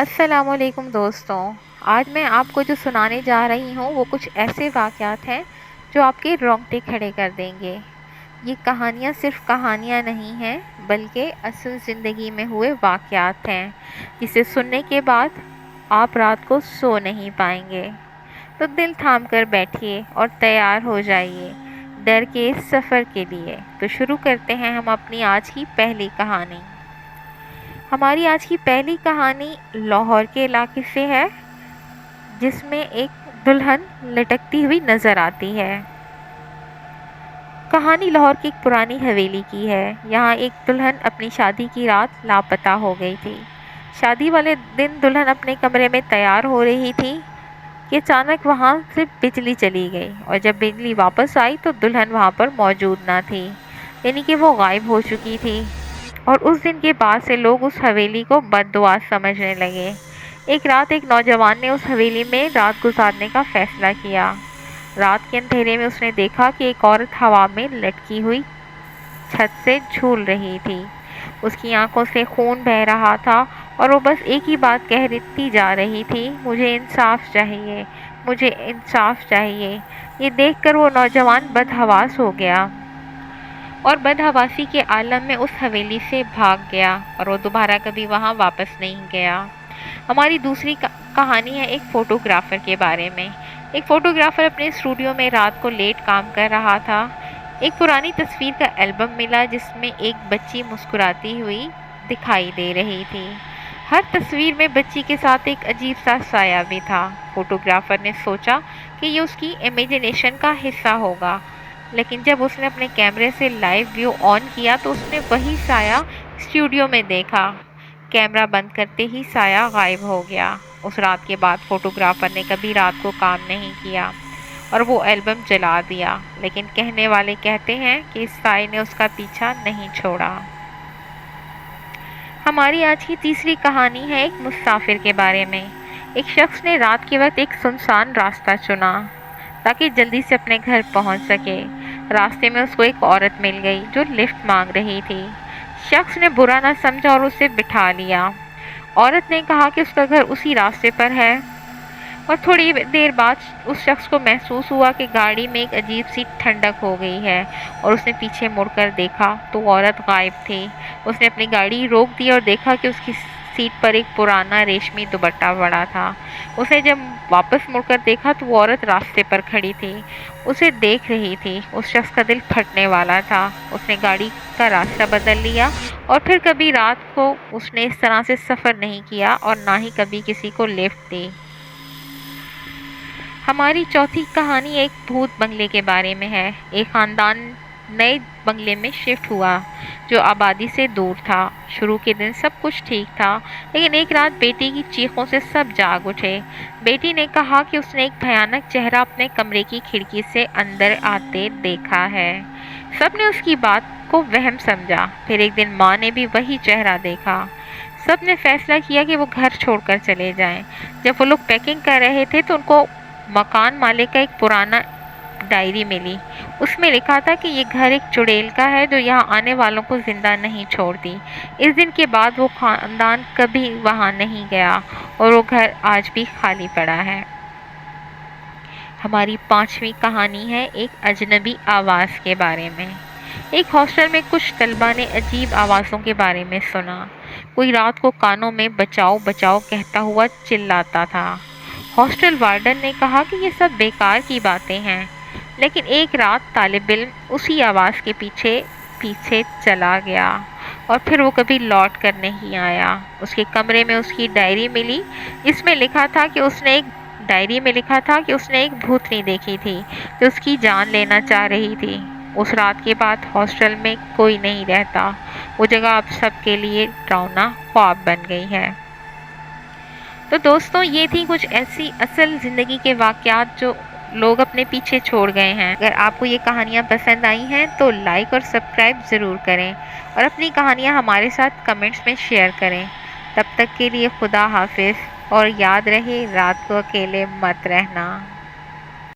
السلام علیکم دوستوں، آج میں آپ کو جو سنانے جا رہی ہوں وہ کچھ ایسے واقعات ہیں جو آپ کے رونگٹے کھڑے کر دیں گے۔ یہ کہانیاں صرف کہانیاں نہیں ہیں بلکہ اصل زندگی میں ہوئے واقعات ہیں جسے سننے کے بعد آپ رات کو سو نہیں پائیں گے۔ تو دل تھام کر بیٹھیے اور تیار ہو جائیے ڈر کے اس سفر کے لیے۔ تو شروع کرتے ہیں ہم اپنی آج کی پہلی کہانی۔ ہماری آج کی پہلی کہانی لاہور کے علاقے سے ہے جس میں ایک دلہن لٹکتی ہوئی نظر آتی ہے۔ کہانی لاہور کی ایک پرانی حویلی کی ہے۔ یہاں ایک دلہن اپنی شادی کی رات لاپتہ ہو گئی تھی۔ شادی والے دن دلہن اپنے کمرے میں تیار ہو رہی تھی کہ اچانک وہاں سے بجلی چلی گئی، اور جب بجلی واپس آئی تو دلہن وہاں پر موجود نہ تھی، یعنی کہ وہ غائب ہو چکی تھی۔ اور اس دن کے بعد سے لوگ اس حویلی کو بد دعا سمجھنے لگے۔ ایک رات ایک نوجوان نے اس حویلی میں رات گزارنے کا فیصلہ کیا۔ رات کے اندھیرے میں اس نے دیکھا کہ ایک عورت ہوا میں لٹکی ہوئی چھت سے جھول رہی تھی۔ اس کی آنکھوں سے خون بہہ رہا تھا اور وہ بس ایک ہی بات کہتی جا رہی تھی، مجھے انصاف چاہیے، مجھے انصاف چاہیے۔ یہ دیکھ کر وہ نوجوان بدحواس ہو گیا اور بدحواسی کے عالم میں اس حویلی سے بھاگ گیا، اور وہ دوبارہ کبھی وہاں واپس نہیں گیا۔ ہماری دوسری کہانی ہے ایک فوٹوگرافر کے بارے میں۔ ایک فوٹوگرافر اپنے اسٹوڈیو میں رات کو لیٹ کام کر رہا تھا۔ ایک پرانی تصویر کا البم ملا جس میں ایک بچی مسکراتی ہوئی دکھائی دے رہی تھی۔ ہر تصویر میں بچی کے ساتھ ایک عجیب سا سایہ بھی تھا۔ فوٹوگرافر نے سوچا کہ یہ اس کی امیجنیشن کا حصہ ہوگا، لیکن جب اس نے اپنے کیمرے سے لائیو ویو آن کیا تو اس نے وہی سایہ اسٹوڈیو میں دیکھا۔ کیمرہ بند کرتے ہی سایہ غائب ہو گیا۔ اس رات کے بعد فوٹوگرافر نے کبھی رات کو کام نہیں کیا اور وہ البم جلا دیا، لیکن کہنے والے کہتے ہیں کہ اس سائے نے اس کا پیچھا نہیں چھوڑا۔ ہماری آج کی تیسری کہانی ہے ایک مسافر کے بارے میں۔ ایک شخص نے رات کے وقت ایک سنسان راستہ چنا تاکہ جلدی سے اپنے گھر پہنچ سکے۔ راستے میں اس کو ایک عورت مل گئی جو لفٹ مانگ رہی تھی۔ شخص نے برا نہ سمجھا اور اسے بٹھا لیا۔ عورت نے کہا کہ اس کا گھر اسی راستے پر ہے، اور تھوڑی دیر بعد اس شخص کو محسوس ہوا کہ گاڑی میں ایک عجیب سی ٹھنڈک ہو گئی ہے، اور اس نے پیچھے مڑ کر دیکھا تو عورت غائب تھی۔ اس نے اپنی گاڑی روک دی اور دیکھا کہ اس کی سیٹ پر ایک پرانا ریشمی دوپٹہ پڑا تھا۔ اس نے جب واپس مڑ کر دیکھا تو وہ عورت راستے پر کھڑی تھی، اسے دیکھ رہی تھی۔ اس شخص کا دل پھٹنے والا تھا۔ اس نے گاڑی کا راستہ بدل لیا اور پھر کبھی رات کو اس نے اس طرح سے سفر نہیں کیا اور نہ ہی کبھی کسی کو لفٹ دی۔ ہماری چوتھی کہانی ایک بھوت بنگلے کے بارے میں ہے۔ ایک خاندان نئے بنگلے میں شفٹ ہوا جو آبادی سے دور تھا۔ شروع کے دن سب کچھ ٹھیک تھا، لیکن ایک رات بیٹی کی چیخوں سے سب جاگ اٹھے۔ بیٹی نے کہا کہ اس نے ایک بھیانک چہرہ اپنے کمرے کی کھڑکی سے اندر آتے دیکھا ہے۔ سب نے اس کی بات کو وہم سمجھا۔ پھر ایک دن ماں نے بھی وہی چہرہ دیکھا۔ سب نے فیصلہ کیا کہ وہ گھر چھوڑ کر چلے جائیں۔ جب وہ لوگ پیکنگ کر رہے تھے تو ان کو مکان مالک کا ایک پرانا ڈائری ملی۔ اس میں لکھا تھا کہ یہ گھر ایک چڑیل کا ہے جو یہاں آنے والوں کو زندہ نہیں چھوڑتی۔ اس دن کے بعد وہ خاندان کبھی وہاں نہیں گیا اور وہ گھر آج بھی خالی پڑا ہے۔ ہماری پانچویں کہانی ہے ایک اجنبی آواز کے بارے میں۔ ایک ہاسٹل میں کچھ طلبہ نے عجیب آوازوں کے بارے میں سنا۔ کوئی رات کو کانوں میں بچاؤ بچاؤ کہتا ہوا چلاتا تھا۔ ہاسٹل وارڈن نے کہا کہ یہ سب بیکار کی باتیں ہیں، لیکن ایک رات طالب علم اسی آواز کے پیچھے پیچھے چلا گیا اور پھر وہ کبھی لوٹ کر نہیں آیا۔ اس کے کمرے میں اس کی ڈائری ملی جس میں لکھا تھا کہ اس نے ایک بھوتنی دیکھی تھی جو اس کی جان لینا چاہ رہی تھی۔ اس رات کے بعد ہاسٹل میں کوئی نہیں رہتا۔ وہ جگہ اب سب کے لیے ڈراؤنا خواب بن گئی ہے۔ تو دوستوں، یہ تھی کچھ ایسی اصل زندگی کے واقعات جو لوگ اپنے پیچھے چھوڑ گئے ہیں۔ اگر آپ کو یہ کہانیاں پسند آئی ہیں تو لائک اور سبسکرائب ضرور کریں، اور اپنی کہانیاں ہمارے ساتھ کمنٹس میں شیئر کریں۔ تب تک کے لیے خدا حافظ، اور یاد رہے رات کو اکیلے مت رہنا۔